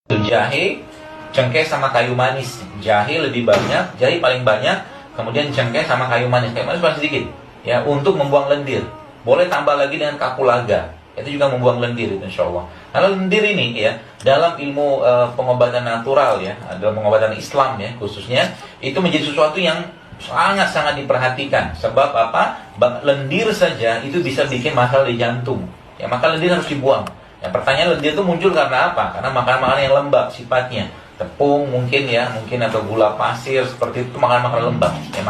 Jahe, cengkeh sama kayu manis. Jahe lebih banyak, jahe paling banyak, kemudian cengkeh sama kayu manis. Kayu manis paling sedikit, ya, untuk membuang lendir. Boleh tambah lagi dengan kapulaga. Itu juga membuang lendir, itu insya Allah. Karena lendir ini, ya, dalam ilmu pengobatan natural, ya, dalam pengobatan Islam, ya, khususnya, itu menjadi sesuatu yang sangat-sangat diperhatikan. Sebab apa? Lendir saja itu bisa bikin masalah di jantung. Ya, maka lendir harus dibuang. Ya, pertanyaan lendir itu muncul karena apa? Karena makanan-makanan yang lembab sifatnya. Tepung mungkin, ya, mungkin, atau gula pasir seperti itu, makanan-makanan lembab. Ya,